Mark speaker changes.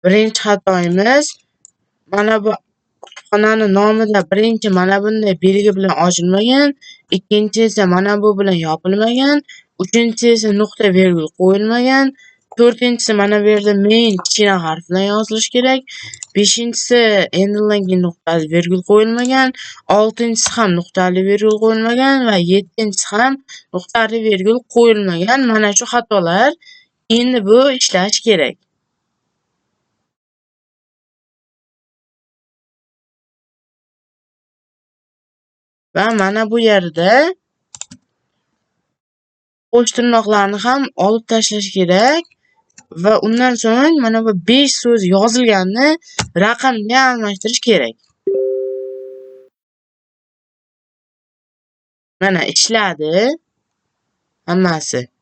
Speaker 1: Birinchi xatoyimiz mana bu kutubxonani nomida birinchi mana bunday belgi bilan ochilmagan, ikkinchi esa mana bu bilan yopilmagan, uchinchisi esa nuqta virgul qo'yilmagan, to'rtinchisi mana bu yerda main kichkina harf bilan yozilishi kerak, beshinchisi enddan keyin nuqtali virgul qo'yilmagan, oltinchisi ham nuqtali virgul qo'yilmagan va yettinchisi ham nuqtali virgul qo'yilmagan. Mana shu xatolar. Endi bu ishlash kerak. Va mana bu yerda qo'sh tirnoqlarni ham olib tashlash kerak va undan so'ng mana bu 5 so'z yozilganini raqamga almashtirish kerak. Mana ishladi hammasi.